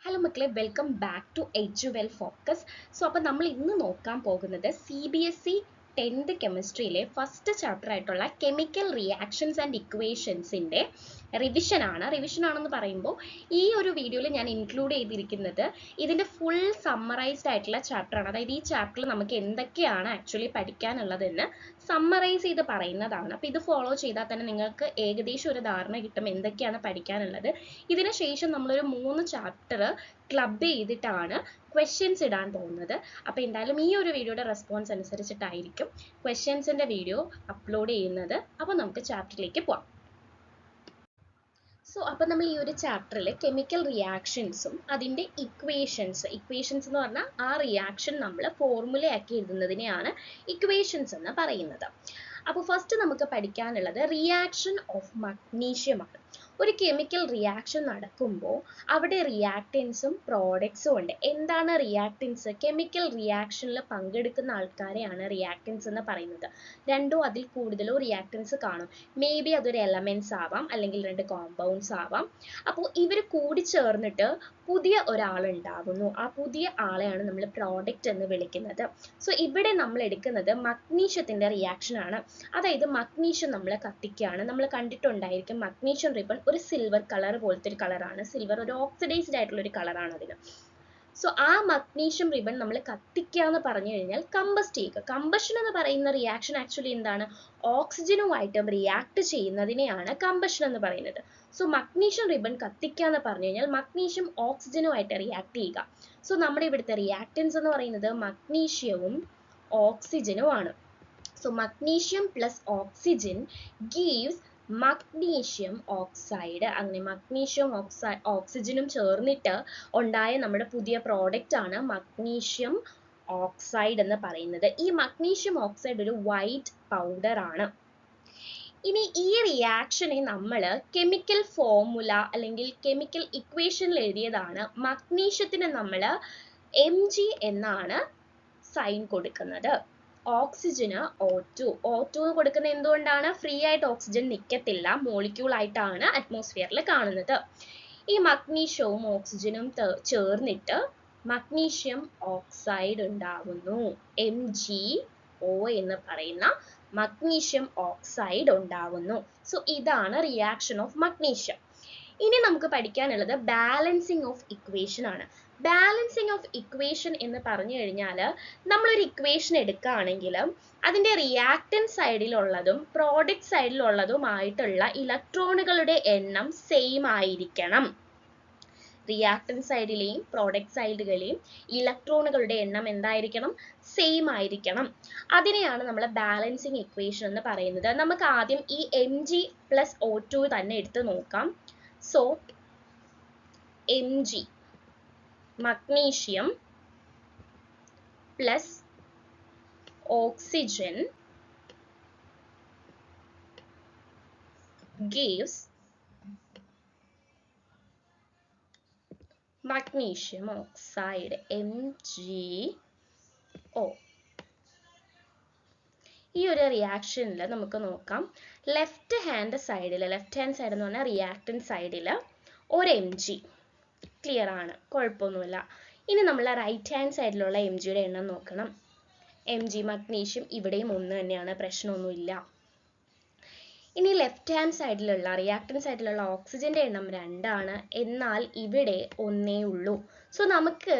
Hello മക്കളെ, welcome back to എഡ്യൂവെൽ focus. അപ്പോൾ നമ്മൾ ഇന്ന് നോക്കാൻ പോകുന്നത് CBSE 10th കെമിസ്ട്രിയിലെ ഫസ്റ്റ് ചാപ്റ്റർ ആയിട്ടുള്ള കെമിക്കൽ റിയാക്ഷൻസ് ആൻഡ് ഇക്വേഷൻസിൻ്റെ റിവിഷൻ ആണെന്ന് പറയുമ്പോൾ ഈ ഒരു വീഡിയോയിൽ ഞാൻ ഇൻക്ലൂഡ് ചെയ്തിരിക്കുന്നത് ഇതിൻ്റെ ഫുൾ സമ്മറൈസ്ഡ് ആയിട്ടുള്ള ചാപ്റ്ററാണ്. അതായത് ഈ ചാപ്റ്ററിൽ നമുക്ക് എന്തൊക്കെയാണ് ആക്ച്വലി പഠിക്കാനുള്ളതെന്ന് സമ്മറൈസ് ചെയ്ത് പറയുന്നതാണ്. അപ്പോൾ ഇത് ഫോളോ ചെയ്താൽ തന്നെ നിങ്ങൾക്ക് ഏകദേശം ഒരു ധാരണ കിട്ടും എന്തൊക്കെയാണ് പഠിക്കാനുള്ളത്. ഇതിന് ശേഷം നമ്മളൊരു 3 ചാപ്റ്റർ ക്ലബ് ചെയ്തിട്ടാണ് ക്വസ്റ്റ്യൻസ് ഇടാൻ പോകുന്നത്. അപ്പോൾ എന്തായാലും ഈ ഒരു വീഡിയോയുടെ റെസ്പോൺസ് അനുസരിച്ചിട്ടായിരിക്കും ക്വസ്റ്റ്യൻസിൻ്റെ വീഡിയോ അപ്ലോഡ് ചെയ്യുന്നത്. അപ്പോൾ നമുക്ക് ചാപ്റ്ററിലേക്ക് പോവാം. അപ്പോൾ നമ്മൾ ഈ ഒരു ചാപ്റ്ററിൽ കെമിക്കൽ റിയാക്ഷൻസും അതിൻ്റെ ഇക്വേഷൻസ് എന്ന് പറഞ്ഞാൽ ആ റിയാക്ഷൻ നമ്മൾ ഫോർമുലയാക്കി എഴുതുന്നതിനെയാണ് ഇക്വേഷൻസ് എന്ന് പറയുന്നത്. അപ്പോൾ ഫസ്റ്റ് നമുക്ക് പഠിക്കാനുള്ളത് റിയാക്ഷൻ ഓഫ് മഗ്നീഷ്യമാണ്. ഒരു കെമിക്കൽ റിയാക്ഷൻ നടക്കുമ്പോൾ അവിടെ റിയാക്റ്റൻസും പ്രോഡക്ട്സും ഉണ്ട്. എന്താണ് റിയാക്റ്റൻസ്? കെമിക്കൽ റിയാക്ഷനിൽ പങ്കെടുക്കുന്ന ആൾക്കാരെയാണ് റിയാക്റ്റൻസ് എന്ന് പറയുന്നത്. രണ്ടോ അതിൽ കൂടുതലോ റിയാക്റ്റൻസ് കാണും. മേ ബി അതൊരു എലമെന്റ്സ് ആവാം, അല്ലെങ്കിൽ 2 കോമ്പൗണ്ട്സ് ആവാം. അപ്പോൾ ഇവർ കൂടി ചേർന്നിട്ട് പുതിയ ഒരാളുണ്ടാകുന്നു. ആ പുതിയ ആളെയാണ് നമ്മൾ പ്രോഡക്റ്റ് എന്ന് വിളിക്കുന്നത്. ഇവിടെ നമ്മൾ എടുക്കുന്നത് മഗ്നീഷ്യത്തിന്റെ റിയാക്ഷൻ ആണ്. അതായത് മഗ്നീഷ്യം നമ്മൾ കത്തിക്കുകയാണ്. നമ്മൾ കണ്ടിട്ടുണ്ടായിരിക്കും മഗ്നീഷ്യം റിബൺ ഒരു സിൽവർ കളർ പോലത്തെ ഒരു കളറാണ്. സിൽവർ ഒരു ഓക്സിഡൈസ്ഡ് ആയിട്ടുള്ള ഒരു കളറാണ് അതിന്. ആ മഗ്നീഷ്യം റിബൺ നമ്മൾ കത്തിക്കുക എന്ന് പറഞ്ഞു കഴിഞ്ഞാൽ കമ്പസ്റ്റ് ചെയ്യുക. കമ്പഷൻ എന്ന് പറയുന്ന റിയാക്ഷൻ ആക്ച്വലി എന്താണ്? ഓക്സിജനുമായിട്ട് റിയാക്ട് ചെയ്യുന്നതിനെയാണ് കമ്പഷൻ എന്ന് പറയുന്നത്. മഗ്നീഷ്യം റിബൺ കത്തിക്കുക എന്ന് പറഞ്ഞു കഴിഞ്ഞാൽ മഗ്നീഷ്യം ഓക്സിജനുമായിട്ട് റിയാക്ട് ചെയ്യുക. നമ്മുടെ ഇവിടുത്തെ റിയാക്റ്റൻസ് എന്ന് പറയുന്നത് മഗ്നീഷ്യവും ഓക്സിജനുമാണ്. Magnesium plus oxygen gives magnesium oxide. അങ്ങനെ മഗ്നീഷ്യം ഓക്സിജനും ചേർന്നിട്ട് ഉണ്ടായ നമ്മുടെ പുതിയ പ്രോഡക്റ്റ് ആണ് മഗ്നീഷ്യം ഓക്സൈഡ് എന്ന് പറയുന്നത്. ഈ മഗ്നീഷ്യം ഓക്സൈഡ് ഒരു വൈറ്റ് പൗഡർ ആണ്. ഇനി ഈ റിയാക്ഷനെ നമ്മൾ കെമിക്കൽ ഫോർമുല അല്ലെങ്കിൽ കെമിക്കൽ ഇക്വേഷനിൽ എഴുതിയതാണ്. മഗ്നീഷ്യത്തിന് നമ്മൾ Mg എന്നാണ് സൈൻ കൊടുക്കുന്നത്. ഓക്സിജന് O2 കൊടുക്കുന്ന എന്തുകൊണ്ടാണ്? ഫ്രീ ആയിട്ട് ഓക്സിജൻ നിൽക്കത്തില്ല, മോളിക്യൂൾ ആയിട്ടാണ് അറ്റ്മോസ്ഫിയറിൽ കാണുന്നത്. ഈ മഗ്നീഷ്യവും ഓക്സിജനും ചേർന്നിട്ട് മഗ്നീഷ്യം ഓക്സൈഡ് ഉണ്ടാകുന്നു. MgO എന്ന് പറയുന്ന മഗ്നീഷ്യം ഓക്സൈഡ് ഉണ്ടാകുന്നു. ഇതാണ് റിയാക്ഷൻ ഓഫ് മഗ്നീഷ്യം. ഇനി നമുക്ക് പഠിക്കാനുള്ളത് ബാലൻസിങ് ഓഫ് ഇക്വേഷൻ ആണ്. ബാലൻസിങ് ഓഫ് ഇക്വേഷൻ എന്ന് പറഞ്ഞു കഴിഞ്ഞാൽ നമ്മളൊരു ഇക്വേഷൻ എടുക്കുകയാണെങ്കിൽ അതിൻ്റെ റിയാക്റ്റൻറ്റ് സൈഡിലുള്ളതും പ്രോഡക്റ്റ് സൈഡിലുള്ളതുമായിട്ടുള്ള ഇലക്ട്രോണുകളുടെ എണ്ണം സെയിം ആയിരിക്കണം. റിയാക്റ്റൻറ്റ് സൈഡിലെയും പ്രോഡക്റ്റ് സൈഡുകളെയും ഇലക്ട്രോണുകളുടെ എണ്ണം എന്തായിരിക്കണം? സെയിം ആയിരിക്കണം. അതിനെയാണ് നമ്മൾ ബാലൻസിങ് ഇക്വേഷൻ എന്ന് പറയുന്നത്. നമുക്ക് ആദ്യം ഈ Mg plus O2 തന്നെ എടുത്ത് നോക്കാം. Mg magnesium plus oxygen gives magnesium oxide MgO. ഈ ഒരു റിയാക്ഷനിൽ നമുക്ക് നോക്കാം. ലെഫ്റ്റ് ഹാൻഡ് സൈഡിൽ എന്ന് പറഞ്ഞാൽ റിയാക്റ്റൻറ്റ് സൈഡിൽ ഒരു Mg ക്ലിയർ ആണ്, കുഴപ്പമൊന്നുമില്ല. ഇനി നമ്മൾ റൈറ്റ് ഹാൻഡ് സൈഡിലുള്ള Mgയുടെ എണ്ണം നോക്കണം. Mg മഗ്നീഷ്യം ഇവിടെയും 1 തന്നെയാണ്, പ്രശ്നമൊന്നുമില്ല. ഇനി ലെഫ്റ്റ് ഹാൻഡ് സൈഡിലുള്ള റിയാക്റ്റൻറ്റ് സൈഡിലുള്ള ഓക്സിജന്റെ എണ്ണം 2 ആണ്, എന്നാൽ ഇവിടെ 1 ഉള്ളൂ. നമുക്ക്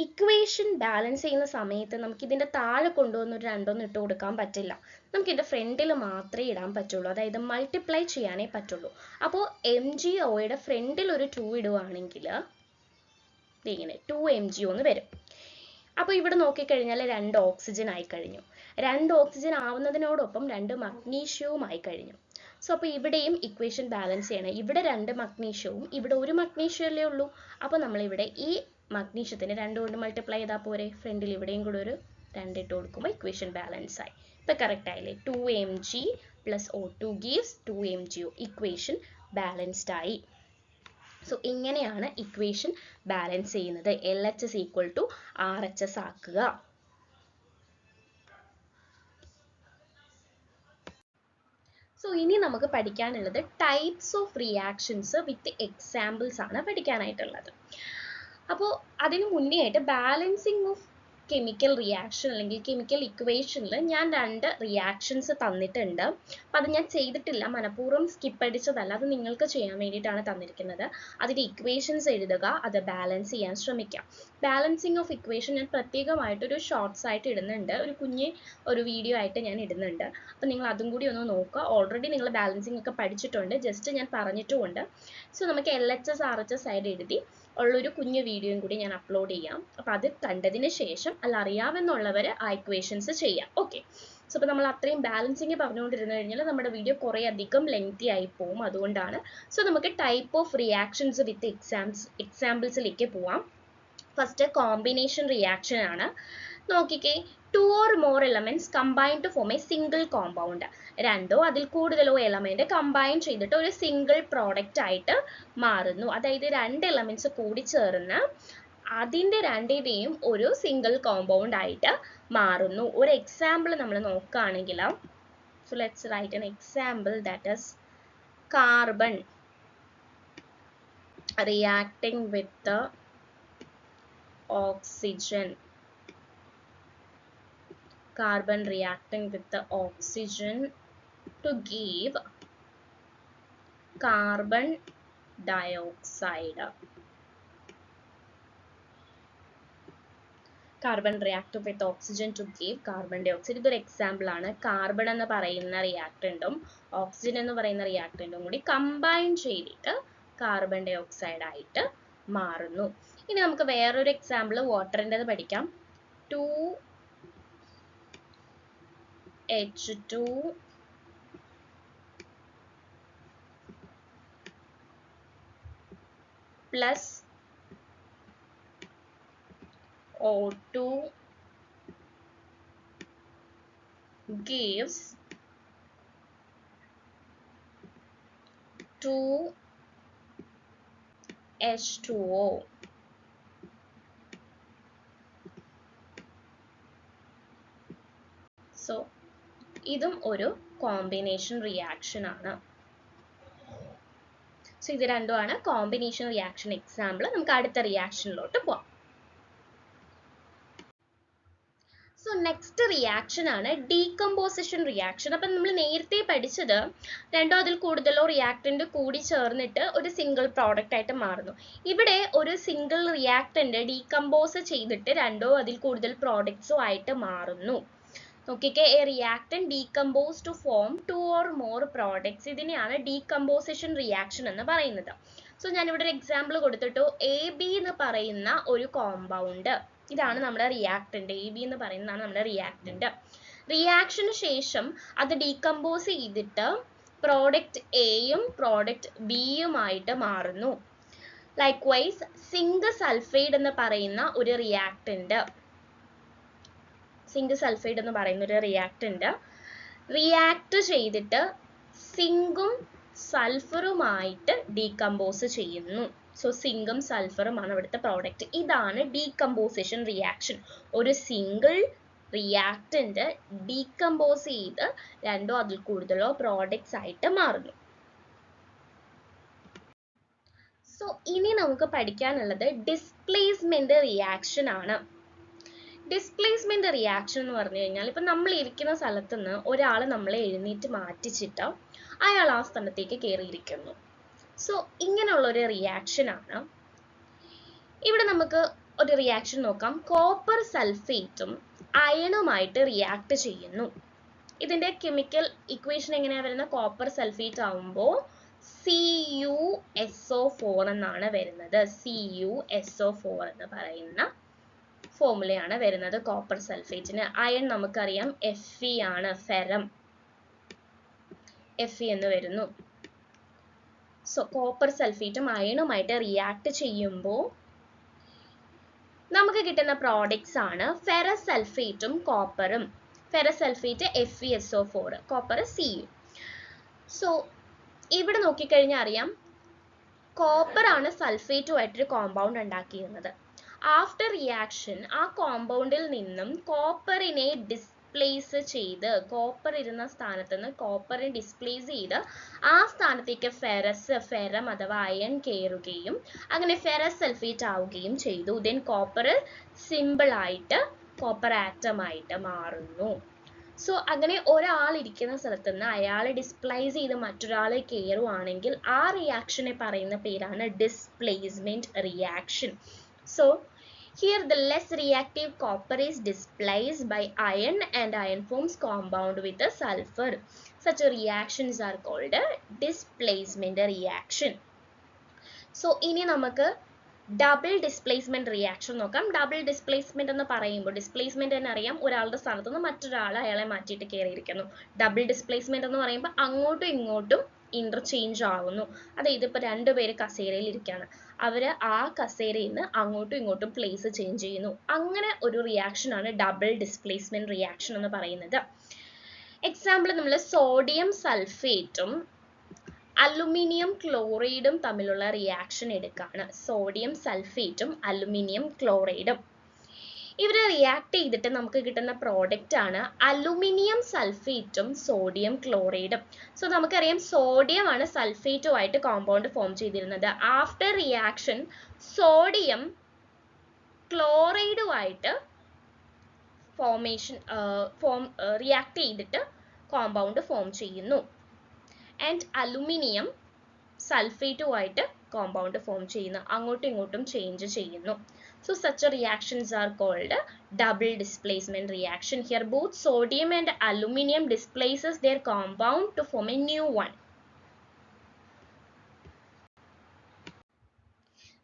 ഇക്വേഷൻ ബാലൻസ് ചെയ്യുന്ന സമയത്ത് നമുക്ക് ഇതിൻ്റെ താഴെ കൊണ്ടുവന്ന് ഒരു 2 ഇട്ട് കൊടുക്കാൻ പറ്റില്ല. നമുക്ക് ഇതിൻ്റെ ഫ്രണ്ടിൽ മാത്രമേ ഇടാൻ പറ്റുള്ളൂ, അതായത് മൾട്ടിപ്ലൈ ചെയ്യാനേ പറ്റുള്ളൂ. അപ്പോൾ MgOയുടെ ഫ്രണ്ടിൽ ഒരു 2 ഇടുവാണെങ്കിൽ ഇങ്ങനെ 2MgO എന്ന് വരും. അപ്പോൾ ഇവിടെ നോക്കിക്കഴിഞ്ഞാൽ 2 ഓക്സിജൻ ആയി കഴിഞ്ഞു. 2 ഓക്സിജൻ ആവുന്നതിനോടൊപ്പം 2 മഗ്നീഷ്യവും ആയി കഴിഞ്ഞു. അപ്പോൾ ഇവിടെയും ഇക്വേഷൻ ബാലൻസ് ചെയ്യണം. ഇവിടെ 2 മഗ്നീഷ്യവും ഇവിടെ 1 മഗ്നീഷ്യമല്ലേ ഉള്ളൂ. അപ്പോൾ നമ്മളിവിടെ ഈ മഗ്നീഷ്യത്തിന് 2 കൊണ്ട് മൾട്ടിപ്ലൈ ചെയ്താൽ പോരെ. ഫ്രണ്ടിൽ ഇവിടെയും കൂടെ ഒരു 2 ഇട്ട് കൊടുക്കുമ്പോൾ ഇക്വേഷൻ ബാലൻസ് ആയി. ഇപ്പോൾ കറക്റ്റ് ആയില്ലേ? 2Mg plus O2 gives 2MgO. Equation balanced ആയി. ഇങ്ങനെയാണ് ഇക്വേഷൻ ബാലൻസ് ചെയ്യുന്നത്. LHS equal to RHS ആക്കുക. ഇനി നമുക്ക് പഠിക്കാനുള്ളത് types of reactions with examples ആണ് പഠിക്കാനായിട്ടുള്ളത്. അപ്പോൾ അതിന് മുന്നേ ആയിട്ട് ബാലൻസിങ് ഓഫ് കെമിക്കൽ റിയാക്ഷൻ അല്ലെങ്കിൽ കെമിക്കൽ ഇക്വേഷനിൽ ഞാൻ 2 റിയാക്ഷൻസ് തന്നിട്ടുണ്ട്. അപ്പോൾ അത് ഞാൻ ചെയ്തിട്ടില്ല, മനഃപൂർവ്വം സ്കിപ്പ് അടിച്ചതല്ല, അത് നിങ്ങൾക്ക് ചെയ്യാൻ വേണ്ടിയിട്ടാണ് തന്നിരിക്കുന്നത്. അതിൻ്റെ ഇക്വേഷൻസ് എഴുതുക, അത് ബാലൻസ് ചെയ്യാൻ ശ്രമിക്കാം. ബാലൻസിങ് ഓഫ് ഇക്വേഷൻ ഞാൻ പ്രത്യേകമായിട്ടൊരു ഷോർട്സ് ആയിട്ട് ഇടുന്നുണ്ട്, ഒരു വീഡിയോ ആയിട്ട് ഞാൻ ഇടുന്നുണ്ട്. അപ്പോൾ നിങ്ങൾ അതും കൂടി ഒന്ന് നോക്കുക. ഓൾറെഡി നിങ്ങൾ ബാലൻസിങ് ഒക്കെ പഠിച്ചിട്ടുണ്ട്, ജസ്റ്റ് ഞാൻ പറഞ്ഞിട്ടുമുണ്ട്. സോ നമുക്ക് LHS RHS ആയിട്ട് എഴുതി ഉള്ളൊരു കുഞ്ഞു വീഡിയോയും കൂടി ഞാൻ അപ്ലോഡ് ചെയ്യാം. അപ്പോൾ അത് കണ്ടതിന് ശേഷം അറിയാമെന്നുള്ളവർ ആ ഇക്വേഷൻസ് ചെയ്യാം. ഓക്കെ, സോ അപ്പോൾ നമ്മൾ അത്രയും ബാലൻസിങ് പറഞ്ഞുകൊണ്ടിരുന്നു കഴിഞ്ഞാൽ നമ്മുടെ വീഡിയോ കുറേ അധികം ലെങ്തി ആയി പോകും, അതുകൊണ്ടാണ്. സോ നമുക്ക് ടൈപ്പ് ഓഫ് റിയാക്ഷൻസ് വിത്ത് എക്സാമ്പിൾസിലേക്ക് പോവാം. ഫസ്റ്റ് കോമ്പിനേഷൻ റിയാക്ഷൻ ആണ്. നോക്കിക്കേ, 2 or more elements combine to form a single compound. 2 അതിൽ കൂടുതലോ എലമെന്റ് കമ്പൈൻ ചെയ്തിട്ട് ഒരു സിംഗിൾ പ്രോഡക്റ്റ് ആയിട്ട് മാറുന്നു. അതായത് 2 എലമെന്റ്സ് കൂടി ചേർന്ന് അതിൻ്റെ 2ന്റെയും ഒരു സിംഗിൾ കോമ്പൗണ്ട് ആയിട്ട് മാറുന്നു. ഒരു എക്സാമ്പിൾ നമ്മൾ നോക്കുകയാണെങ്കിൽ, so let's write an example, that is carbon reacting with the oxygen. Carbon reacting with the oxygen to give carbon dioxide. Carbon react with oxygen to give carbon dioxide. ഇതൊരു example ആണ്. Carbon എന്ന് പറയുന്ന റിയാക്ടന്റും oxygen എന്ന് പറയുന്ന റിയാക്ടന്റും കൂടി combine ചെയ്തിട്ട് carbon dye oxide ആയിട്ട് മാറുന്നു. ഇനി നമുക്ക് വേറൊരു എക്സാമ്പിൾ വാട്ടറിൻ്റെത് പഠിക്കാം. 2H2 plus O2 gives 2H2O. So ഇതും ഒരു കോമ്പിനേഷൻ റിയാക്ഷൻ ആണ്. സോ ഇത് രണ്ടുമാണ് കോമ്പിനേഷൻ റിയാക്ഷൻ എക്സാമ്പിൾ. നമുക്ക് അടുത്ത റിയാക്ഷനിലോട്ട് പോവാം. സോ നെക്സ്റ്റ് റിയാക്ഷൻ ആണ് ഡീകമ്പോസിഷൻ റിയാക്ഷൻ. അപ്പം നമ്മൾ നേരത്തെ പഠിച്ചത് 2 അതിൽ കൂടുതലോ റിയാക്ടന്റ് കൂടി ചേർന്നിട്ട് ഒരു സിംഗിൾ പ്രോഡക്റ്റ് ആയിട്ട് മാറുന്നു. ഇവിടെ ഒരു സിംഗിൾ റിയാക്ടന്റ് ഡീകമ്പോസ് ചെയ്തിട്ട് 2 അതിൽ കൂടുതൽ പ്രോഡക്ട്സും ആയിട്ട് മാറുന്നു. നോക്കിക്കേ, a reactant decompose to form 2 or more products. ഇതിനെയാണ് ഡീകമ്പോസിഷൻ റിയാക്ഷൻ എന്ന് പറയുന്നത്. സോ ഞാനിവിടെ ഒരു എക്സാമ്പിൾ കൊടുത്തിട്ടു. AB എന്ന് പറയുന്ന ഒരു കോമ്പൗണ്ട്, ഇതാണ് നമ്മുടെ റിയാക്ടന്റ്. AB എന്ന് പറയുന്നതാണ് നമ്മുടെ റിയാക്ടന്റ്. റിയാക്ഷന് ശേഷം അത് ഡീകമ്പോസ് ചെയ്തിട്ട് പ്രോഡക്റ്റ് എയും പ്രോഡക്റ്റ് ബിയുമായിട്ട് മാറുന്നു. ലൈക്വൈസ് സിങ്ക് സൾഫൈഡ് എന്ന് പറയുന്ന ഒരു റിയാക്ടന്റ്, സിങ്ക് സൾഫൈഡ് എന്ന് പറയുന്ന ഒരു റിയാക്ടന്റ് റിയാക്ട് ചെയ്തിട്ട് സിങ്കും സൾഫറുമായിട്ട് ഡീകമ്പോസ് ചെയ്യുന്നു. സോ സിങ്കും സൾഫറുമാണ് ഇവിടുത്തെ പ്രോഡക്റ്റ്. ഇതാണ് ഡീകമ്പോസിഷൻ റിയാക്ഷൻ. ഒരു സിംഗിൾ റിയാക്ടന്റ് ഡീകമ്പോസ് ചെയ്ത് 2 അതിൽ കൂടുതലോ പ്രോഡക്ട്സ് ആയിട്ട് മാറുന്നു. സോ ഇനി നമുക്ക് പഠിക്കാനുള്ളത് ഡിസ്പ്ലേസ്മെന്റ് റിയാക്ഷൻ ആണ്. ഡിസ്പ്ലേസ്മെന്റ് റിയാക്ഷൻ എന്ന് പറഞ്ഞു കഴിഞ്ഞാൽ, ഇപ്പം നമ്മൾ ഇരിക്കുന്ന സ്ഥലത്ത് നിന്ന് ഒരാൾ നമ്മളെ എഴുന്നേറ്റ് മാറ്റിച്ചിട്ട് അയാൾ ആ സ്ഥലത്തേക്ക് കയറിയിരിക്കുന്നു. സോ ഇങ്ങനെയുള്ളൊരു റിയാക്ഷൻ ആണ്. ഇവിടെ നമുക്ക് ഒരു റിയാക്ഷൻ നോക്കാം. കോപ്പർ സൾഫേറ്റും അയണുമായിട്ട് റിയാക്ട് ചെയ്യുന്നു. ഇതിന്റെ കെമിക്കൽ ഇക്വേഷൻ എങ്ങനെയാണ് വരുന്നത്? കോപ്പർ സൾഫേറ്റ് ആവുമ്പോൾ CuSO4 എന്നാണ് വരുന്നത്. CuSO4 എന്ന് പറയുന്ന ഫോർമുലയാണ് വരുന്നത് കോപ്പർ സൾഫേറ്റിന്. അയൺ നമുക്കറിയാം Fe ആണ്, ഫെറം Fe എന്ന് വരുന്നു. സോ കോപ്പർ സൾഫേറ്റും അയണുമായിട്ട് റിയാക്ട് ചെയ്യുമ്പോൾ നമുക്ക് കിട്ടുന്ന പ്രോഡക്ട്സ് ആണ് ഫെറസ് സൾഫേറ്റും കോപ്പറും. Ferrous sulphate FeSO4, copper Cu. So ഇവിടെ നോക്കിക്കഴിഞ്ഞാൽ അറിയാം, കോപ്പർ ആണ് സൾഫേറ്റുമായിട്ടൊരു കോമ്പൗണ്ട് ഉണ്ടാക്കിയിരുന്നത്. ആഫ്റ്റർ റിയാക്ഷൻ ആ കോമ്പൗണ്ടിൽ നിന്നും കോപ്പറിനെ ഡിസ്പ്ലേസ് ഡിസ്പ്ലേസ് ചെയ്ത് കോപ്പർ ഇരുന്ന സ്ഥാനത്ത് നിന്ന് കോപ്പറിനെ ഡിസ്പ്ലേസ് ചെയ്ത് ആ സ്ഥാനത്തേക്ക് ഫെറം അഥവാ അയൺ കയറുകയും അങ്ങനെ ഫെറസ് സൾഫേറ്റ് ആവുകയും ചെയ്തു. ദെൻ കോപ്പർ സിമ്പിൾ ആയിട്ട് കോപ്പർ ആറ്റം ആയിട്ട് മാറുന്നു. സോ അങ്ങനെ ഒരാൾ ഇരിക്കുന്ന സ്ഥലത്ത് നിന്ന് അയാളെ ഡിസ്പ്ലേസ് ചെയ്ത് മറ്റൊരാൾ കയറുവാണെങ്കിൽ ആ റിയാക്ഷനെ പറയുന്ന പേരാണ് displacement reaction. So here the less reactive copper is displaced by iron and iron forms compound with the sulfur. Such reactions are called a displacement reaction. So ഇനി നമുക്ക് ഡബിൾ ഡിസ്പ്ലേസ്മെന്റ് റിയാക്ഷൻ നോക്കാം. Double displacement എന്ന് പറയുമ്പോൾ displacement തന്നെ അറിയാം, ഒരാളുടെ സ്ഥാനത്ത് നിന്ന് മറ്റൊരാൾ അയാളെ മാറ്റിയിട്ട് കയറിയിരിക്കുന്നു. ഡബിൾ ഡിസ്പ്ലേസ്മെന്റ് എന്ന് പറയുമ്പോൾ അങ്ങോട്ടും ഇങ്ങോട്ടും ഇന്റർചേഞ്ച് ആവുന്നു. അതായത് ഇപ്പോൾ രണ്ടുപേര് കസേരയിൽ ഇരിക്കുകയാണ്, അവര് ആ കസേരയിൽ നിന്ന് അങ്ങോട്ടും ഇങ്ങോട്ടും പ്ലേസ് ചേഞ്ച് ചെയ്യുന്നു. അങ്ങനെ ഒരു റിയാക്ഷൻ ആണ് ഡബിൾ ഡിസ്പ്ലേസ്മെന്റ് റിയാക്ഷൻ എന്ന് പറയുന്നത്. എക്സാമ്പിൾ നമ്മൾ സോഡിയം സൾഫേറ്റും അലുമിനിയം ക്ലോറൈഡും തമ്മിലുള്ള റിയാക്ഷൻ എടുക്കുകയാണ്. സോഡിയം സൾഫേറ്റും അലുമിനിയം ക്ലോറൈഡും ഇവർ റിയാക്ട് ചെയ്തിട്ട് നമുക്ക് കിട്ടുന്ന പ്രോഡക്റ്റ് ആണ് അലുമിനിയം സൾഫേറ്റും സോഡിയം ക്ലോറൈഡും. സോ നമുക്കറിയാം സോഡിയം ആണ് സൾഫേറ്റുമായിട്ട് കോമ്പൗണ്ട് ഫോം ചെയ്തിരുന്നത്. ആഫ്റ്റർ റിയാക്ഷൻ സോഡിയം ക്ലോറൈഡുമായിട്ട് റിയാക്ട് ചെയ്തിട്ട് കോമ്പൗണ്ട് ഫോം ചെയ്യുന്നു. ആൻഡ് അലുമിനിയം സൾഫേറ്റുമായിട്ട് കോമ്പൗണ്ട് ഫോം ചെയ്യുന്നു, അങ്ങോട്ടും ഇങ്ങോട്ടും ചേഞ്ച് ചെയ്യുന്നു. So such reactions are called double displacement reaction. Here both sodium and aluminum displaces their compound to form a new one.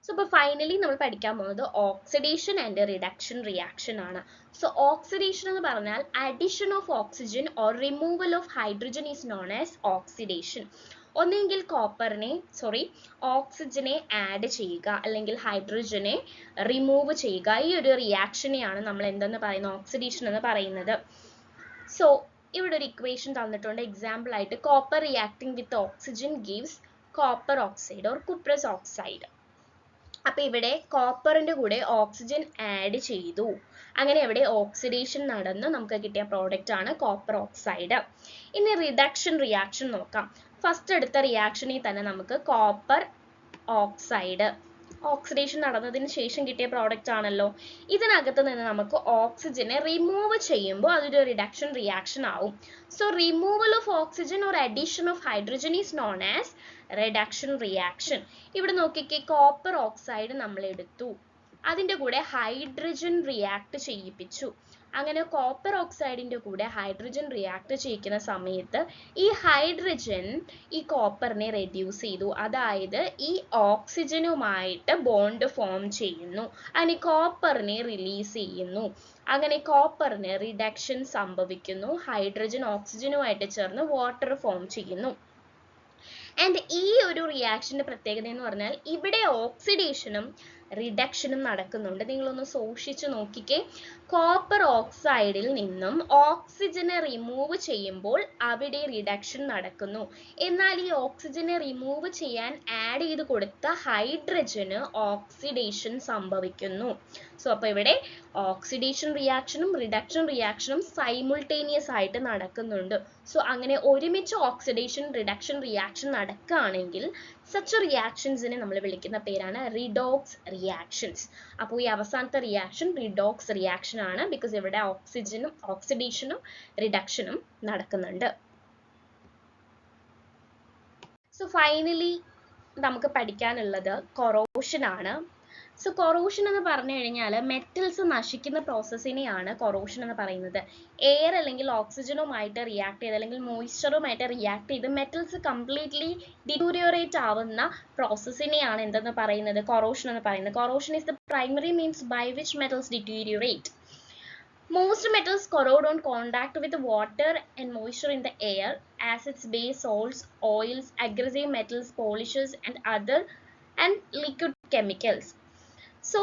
So finally നമ്മൾ പഠിക്കാൻ പോകുന്നത് oxidation and reduction reaction ആണ്. So oxidation എന്ന് പറഞ്ഞാൽ addition of oxygen or removal of hydrogen is known as oxidation. ഒന്നെങ്കിൽ ഓക്സിജനെ add ചെയ്യുക അല്ലെങ്കിൽ ഹൈഡ്രജനെ remove ചെയ്യുക. ഈ ഒരു റിയാക്ഷനെയാണ് നമ്മൾ എന്തെന്ന് പറയുന്നത്, ഓക്സിഡേഷൻ എന്ന് പറയുന്നത്. സോ ഇവിടെ ഒരു ഇക്വേഷൻ തന്നിട്ടുണ്ട്. എക്സാമ്പിൾ ആയിട്ട് copper reacting with oxygen gives copper oxide or cuprous oxide. അപ്പൊ ഇവിടെ കോപ്പറിന്റെ കൂടെ ഓക്സിജൻ ആഡ് ചെയ്തു, അങ്ങനെ ഇവിടെ ഓക്സിഡേഷൻ നടന്ന് നമുക്ക് കിട്ടിയ പ്രോഡക്റ്റ് ആണ് കോപ്പർ ഓക്സൈഡ്. ഇനി റിഡക്ഷൻ റിയാക്ഷൻ നോക്കാം. ഫസ്റ്റ് എടുത്ത റിയാക്ഷനിൽ തന്നെ നമുക്ക് കോപ്പർ ഓക്സൈഡ് ഓക്സിഡേഷൻ നടന്നതിന് ശേഷം കിട്ടിയ പ്രോഡക്റ്റ് ആണല്ലോ. ഇതിനകത്ത് നിന്ന് നമുക്ക് ഓക്സിജനെ റിമൂവ് ചെയ്യുമ്പോൾ അതൊരു റിഡക്ഷൻ റിയാക്ഷൻ ആവും. So removal of oxygen or addition of hydrogen is known as reduction reaction. ഇവിടെ നോക്കിക്കേ, കോപ്പർ ഓക്സൈഡ് നമ്മൾ എടുത്തു, അതിൻ്റെ കൂടെ ഹൈഡ്രജൻ റിയാക്ട് ചെയ്യിപ്പിച്ചു. അങ്ങനെ കോപ്പർ ഓക്സൈഡിന്റെ കൂടെ ഹൈഡ്രജൻ റിയാക്ട് ചെയ്യിക്കുന്ന സമയത്ത് ഈ ഹൈഡ്രജൻ ഈ കോപ്പറിനെ റെഡ്യൂസ് ചെയ്തു, അതായത് ഈ ഓക്സിജനുമായിട്ട് ബോണ്ട് ഫോം ചെയ്യുന്നു, അങ്ങനെ കോപ്പറിനെ റിലീസ് ചെയ്യുന്നു. അങ്ങനെ കോപ്പറിന് റിഡക്ഷൻ സംഭവിക്കുന്നു, ഹൈഡ്രജൻ ഓക്സിജനുമായിട്ട് ചേർന്ന് വാട്ടർ ഫോം ചെയ്യുന്നു. ആൻഡ് ഈ ഒരു റിയാക്ഷന്റെ പ്രത്യേകത എന്ന് പറഞ്ഞാൽ ഇവിടെ ഓക്സിഡേഷനും റിഡക്ഷനും നടക്കുന്നുണ്ട്. നിങ്ങളൊന്ന് സൂക്ഷിച്ചു നോക്കിക്കേ. കോപ്പർ ഓക്സൈഡിൽ നിന്നും ഓക്സിജനെ റിമൂവ് ചെയ്യുമ്പോൾ അവിടെ റിഡക്ഷൻ നടക്കുന്നു. എന്നാൽ ഈ ഓക്സിജനെ റിമൂവ് ചെയ്യാൻ ആഡ് ചെയ്ത് കൊടുത്ത ഹൈഡ്രജന് ഓക്സിഡേഷൻ സംഭവിക്കുന്നു. സോ അപ്പോൾ ഇവിടെ ഓക്സിഡേഷൻ റിയാക്ഷനും റിഡക്ഷൻ റിയാക്ഷനും സൈമുൾട്ടേനിയസ് ആയിട്ട് നടക്കുന്നുണ്ട്. സോ അങ്ങനെ ഒരുമിച്ച് ഓക്സിഡേഷൻ റിഡക്ഷൻ റിയാക്ഷൻ നടക്കുകയാണെങ്കിൽ സച്ച് റിയാക്ഷൻസിനെ നമ്മൾ വിളിക്കുന്ന പേരാണ് റിഡോക്സ് റിയാക്ഷൻസ്. അപ്പോൾ ഈ അവസാനത്തെ റിയാക്ഷൻ റിഡോക്സ് റിയാക്ഷൻ ആണ്, ബിക്കോസ് ഇവിടെ ഓക്സിഡേഷനും റിഡക്ഷനും നടക്കുന്നുണ്ട്. സോ ഫൈനലി നമുക്ക് പഠിക്കാനുള്ളത് കൊറോഷൻ ആണ്. സോ കൊറോഷൻ എന്ന് പറഞ്ഞു കഴിഞ്ഞാൽ മെറ്റൽസ് നശിക്കുന്ന പ്രോസസ്സിനെയാണ് കൊറോഷൻ എന്ന് പറയുന്നത്. എയർ അല്ലെങ്കിൽ ഓക്സിജനുമായിട്ട് റിയാക്ട് ചെയ്ത് അല്ലെങ്കിൽ മോയ്സ്ചറുമായിട്ട് റിയാക്ട് ചെയ്ത് മെറ്റൽസ് കംപ്ലീറ്റ്ലി ഡിറ്റീരിയോറേറ്റ് ആവുന്ന പ്രോസസ്സിനെയാണ് എന്തെന്ന് പറയുന്നത്, കൊറോഷൻ എന്ന് പറയുന്നത്. Corrosion is the primary means by which metals deteriorate. Most metals corrode on contact with water and moisture in the air. Acids, base, salts, oils, aggressive metals, polishes and liquid chemicals. So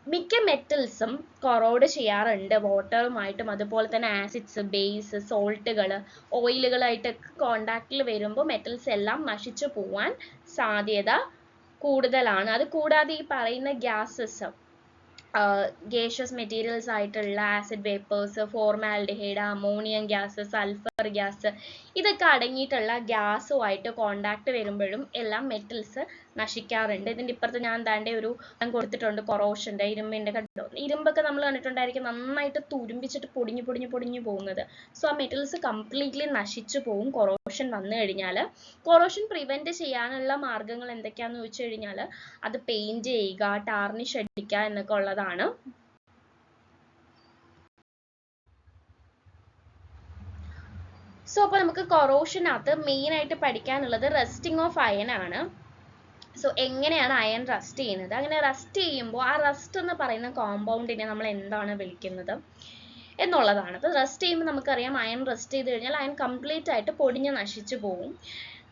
മിക്ക മെറ്റൽസും choroid ചെയ്യാറുണ്ട് വാട്ടറുമായിട്ടും, അതുപോലെ തന്നെ acids, base, സോൾട്ടുകൾ, ഓയിലുകളായിട്ടൊക്കെ കോണ്ടാക്റ്റിൽ വരുമ്പോൾ metals എല്ലാം നശിച്ചു പോവാൻ സാധ്യത കൂടുതലാണ്. അത് കൂടാതെ ഈ പറയുന്ന ഗ്യാസസ് gaseous materials ആയിട്ടുള്ള acid vapours, formaldehyde, ammonium gas, sulphur gas, ഇതൊക്കെ അടങ്ങിയിട്ടുള്ള ഗ്യാസുമായിട്ട് കോണ്ടാക്ട് വരുമ്പോഴും എല്ലാം മെറ്റൽസ് നശിക്കാറുണ്ട്. ഇതിൻ്റെ ഇപ്പുറത്ത് ഞാൻ താണ്ടെ ഒരു കൊടുത്തിട്ടുണ്ട് കൊറോഷൻ്റെ, ഇരുമ്പിൻ്റെ. കണ്ടോ, ഇരുമ്പൊക്കെ നമ്മൾ കണ്ടിട്ടുണ്ടായിരിക്കും നന്നായിട്ട് തുരുമ്പിച്ചിട്ട് പൊടിഞ്ഞു പോകുന്നത്. സോ ആ മെറ്റൽസ് കംപ്ലീറ്റ്ലി നശിച്ചു പോകും കൊറോഷൻ വന്നു കഴിഞ്ഞാൽ. കൊറോഷൻ പ്രിവെന്റ് ചെയ്യാനുള്ള മാർഗങ്ങൾ എന്തൊക്കെയാണെന്ന് ചോദിച്ചു കഴിഞ്ഞാൽ അത് പെയിന്റ് ചെയ്യുക, ടാർണിഷ് അടിക്കുക എന്നൊക്കെ ഉള്ളതാണ്. സോ അപ്പോൾ നമുക്ക് കൊറോഷനകത്ത് മെയിൻ ആയിട്ട് പഠിക്കാനുള്ളത് റസ്റ്റിംഗ് ഓഫ് അയൺ ആണ്. സോ എങ്ങനെയാണ് അയൺ റസ്റ്റ് ചെയ്യുന്നത്? അങ്ങനെ റസ്റ്റ് ചെയ്യുമ്പോൾ ആ റസ്റ്റ് എന്ന് പറയുന്ന കോമ്പൗണ്ടിനെ നമ്മൾ എന്താണ് വിളിക്കുന്നത് എന്നുള്ളതാണ്. അപ്പോൾ റസ്റ്റ് ചെയ്യുമ്പോൾ നമുക്കറിയാം അയൺ റസ്റ്റ് ചെയ്ത് കഴിഞ്ഞാൽ അയൺ കംപ്ലീറ്റ് ആയിട്ട് പൊടിഞ്ഞ് നശിച്ചു പോകും.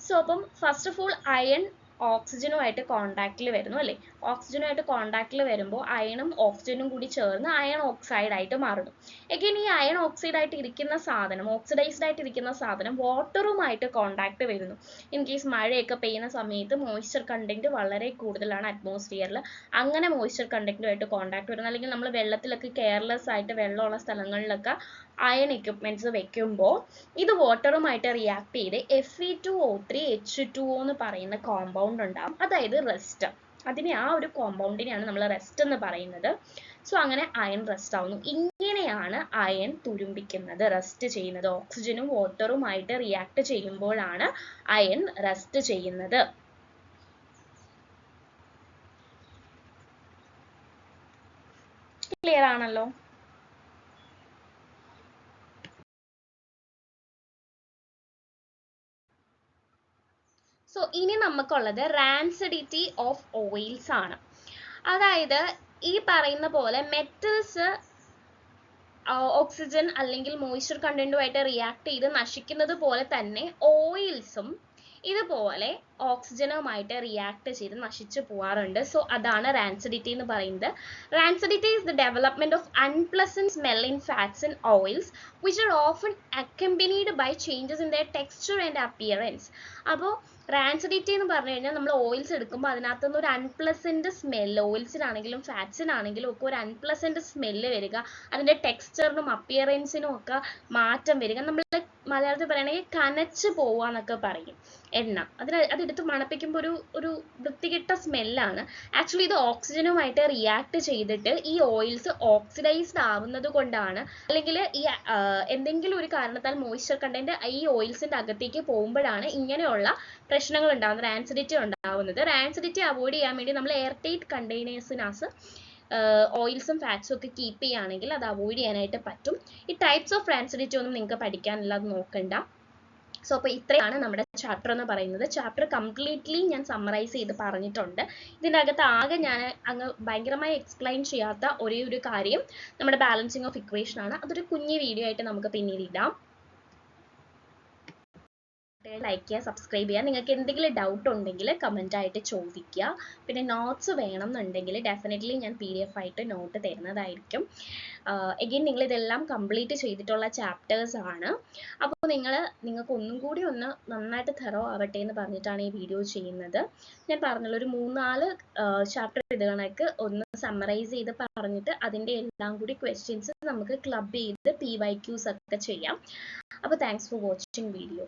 സോ അപ്പം ഫസ്റ്റ് ഓഫ് ഓൾ അയൺ ഓക്സിജനുമായിട്ട് കോണ്ടാക്റ്റിൽ വരുന്നു അല്ലേ? ഓക്സിജനുമായിട്ട് കോണ്ടാക്റ്റിൽ വരുമ്പോൾ അയണും ഓക്സിജനും കൂടി ചേർന്ന് അയൺ ഓക്സൈഡ് ആയിട്ട് മാറുന്നു. എഗെയിൻ ഈ അയൺ ഓക്സൈഡ് ആയിട്ട് ഇരിക്കുന്ന സാധനം, ഓക്സിഡൈസ്ഡ് ആയിട്ട് ഇരിക്കുന്ന സാധനം വാട്ടറുമായിട്ട് കോണ്ടാക്ട് വരുന്നു. ഇൻ കേസ് മഴയൊക്കെ പെയ്യുന്ന സമയത്ത് മോയ്സ്ചർ കണ്ടന്റ് വളരെ കൂടുതലാണ് അറ്റ്മോസ്ഫിയറിൽ. അങ്ങനെ മോയ്സ്ചർ കണ്ടന്റുമായിട്ട് കോണ്ടാക്ട് വരുന്നു. അല്ലെങ്കിൽ നമ്മൾ വെള്ളത്തിലൊക്കെ കെയർലെസ് ആയിട്ട് വെള്ളമുള്ള സ്ഥലങ്ങളിലൊക്കെ അയൺ എക്യുപ്മെന്റ്സ് വെക്കുമ്പോൾ ഇത് വാട്ടറുമായിട്ട് റിയാക്ട് ചെയ്ത് Fe2O3 H2O എന്ന് പറയുന്ന കോമ്പൗണ്ട് ഉണ്ടാകും. അതായത് റെസ്റ്റ്. അതിനെ ആ ഒരു കോമ്പൗണ്ടിനെയാണ് നമ്മൾ റെസ്റ്റ് എന്ന് പറയുന്നത്. സോ അങ്ങനെ അയൺ റെസ്റ്റ് ആവുന്നു. ഇങ്ങനെയാണ് അയൺ തുരുമ്പിക്കുന്നത്, റെസ്റ്റ് ചെയ്യുന്നത്. ഓക്സിജനും വാട്ടറുമായിട്ട് റിയാക്ട് ചെയ്യുമ്പോഴാണ് അയൺ റെസ്റ്റ് ചെയ്യുന്നത്. ക്ലിയർ ആണല്ലോ? സോ ഇനി നമുക്കുള്ളത് റാൻസിഡിറ്റി ഓഫ് ഓയിൽസ് ആണ്. അതായത് ഈ പറയുന്ന പോലെ മെറ്റൽസ് ഓക്സിജൻ അല്ലെങ്കിൽ മോയ്സ്ചർ കണ്ടന്റുമായിട്ട് റിയാക്ട് ചെയ്ത് നശിക്കുന്നത് പോലെ തന്നെ ഓയിൽസും ഇതുപോലെ ഓക്സിജനുമായിട്ട് റിയാക്ട് ചെയ്ത് നശിച്ചു പോവാറുണ്ട്. സോ അതാണ് റാൻസിഡിറ്റി എന്ന് പറയുന്നത്. Rancidity is the development of unpleasant smell in fats and oils which are often accompanied by changes in their texture and appearance. അപ്പോൾ റാൻസിഡിറ്റി എന്ന് പറഞ്ഞു കഴിഞ്ഞാൽ നമ്മൾ ഓയിൽസ് എടുക്കുമ്പോൾ അതിനകത്തുനിന്ന് ഒരു അൺപ്ലസന്റ് സ്മെല്ല്, ഓയിൽസിനാണെങ്കിലും ഫാറ്റ്സിനാണെങ്കിലും ഒക്കെ ഒരു അൺപ്ലസന്റ് സ്മെല്ല് വരിക, അതിൻ്റെ ടെക്സ്ചറിനും അപ്പിയറൻസിനും ഒക്കെ മാറ്റം വരിക. നമ്മൾ മലയാളത്തിൽ പറയുകയാണെങ്കിൽ കനച്ച് പോവുക എന്നൊക്കെ പറയും. എണ്ണ അതെടുത്ത് മണപ്പിക്കുമ്പോൾ ഒരു വൃത്തികെട്ട സ്മെല്ലാണ്. ആക്ച്വലി ഇത് ഓക്സിജനുമായിട്ട് റിയാക്ട് ചെയ്തിട്ട് ഈ ഓയിൽസ് ഓക്സിഡൈസ്ഡ് ആവുന്നത് കൊണ്ടാണ്, അല്ലെങ്കിൽ ഈ എന്തെങ്കിലും ഒരു കാരണത്താൽ മോയ്സ്ചർ കണ്ടന്റ് ഈ ഓയിൽസിന്റെ അകത്തേക്ക് പോകുമ്പോഴാണ് ഇങ്ങനെയുള്ള പ്രശ്നങ്ങൾ ഉണ്ടാകുന്നത്, റാൻസിഡിറ്റി ഉണ്ടാവുന്നത്. റാൻസിഡിറ്റി അവോയ്ഡ് ചെയ്യാൻ വേണ്ടി നമ്മൾ എയർ ടൈറ്റ് കണ്ടെയ്നേഴ്സിനകത്ത് ഓയിൽസും ഫാറ്റ്സും ഒക്കെ കീപ്പ് ചെയ്യുകയാണെങ്കിൽ അത് അവോയ്ഡ് ചെയ്യാനായിട്ട് പറ്റും. ഈ ടൈപ്സ് ഓഫ് റാൻസിഡിറ്റി ഒന്നും നിങ്ങൾക്ക് പഠിക്കാനുള്ള നോക്കണ്ട. സോ അപ്പോൾ ഇത്രയാണ് നമ്മുടെ ചാപ്റ്റർ എന്ന് പറയുന്നത്. ചാപ്റ്റർ കംപ്ലീറ്റ്ലി ഞാൻ സമ്മറൈസ് ചെയ്ത് പറഞ്ഞിട്ടുണ്ട്. ഇതിൻ്റെ അകത്ത് ആകെ ഞാൻ അങ്ങ് ഭയങ്കരമായി എക്സ്പ്ലെയിൻ ചെയ്യാത്ത ഒരേ ഒരു കാര്യം നമ്മുടെ ബാലൻസിങ് ഓഫ് ഇക്വേഷൻ ആണ്. അതൊരു കുഞ്ഞു വീഡിയോ ആയിട്ട് നമുക്ക് പിന്നീട് ഇടാം. ലൈക്ക് ചെയ്യുക, സബ്സ്ക്രൈബ് ചെയ്യുക. നിങ്ങൾക്ക് എന്തെങ്കിലും ഡൗട്ട് ഉണ്ടെങ്കിൽ കമൻ്റ് ആയിട്ട് ചോദിക്കുക. പിന്നെ നോട്ട്സ് വേണം എന്നുണ്ടെങ്കിൽ ഡെഫിനറ്റ്ലി ഞാൻ PDF ആയിട്ട് നോട്ട് തരുന്നതായിരിക്കും. എഗെയിൻ നിങ്ങൾ ഇതെല്ലാം കംപ്ലീറ്റ് ചെയ്തിട്ടുള്ള ചാപ്റ്റേഴ്സ് ആണ്. അപ്പോൾ നിങ്ങൾക്ക് ഒന്നും കൂടി ഒന്ന് നന്നായിട്ട് തെറോ ആവട്ടെ എന്ന് പറഞ്ഞിട്ടാണ് ഈ വീഡിയോ ചെയ്യുന്നത്. ഞാൻ പറഞ്ഞല്ലോ ഒരു 3-4 ചാപ്റ്റർ ഇത് കണക്ക് ഒന്ന് സമ്മറൈസ് ചെയ്ത് പറഞ്ഞിട്ട് അതിൻ്റെ എല്ലാം കൂടി ക്വസ്റ്റ്യൻസ് നമുക്ക് ക്ലബ് ചെയ്ത് PYQs ഒക്കെ ചെയ്യാം. അപ്പോൾ താങ്ക്സ് ഫോർ വാച്ചിങ് വീഡിയോ.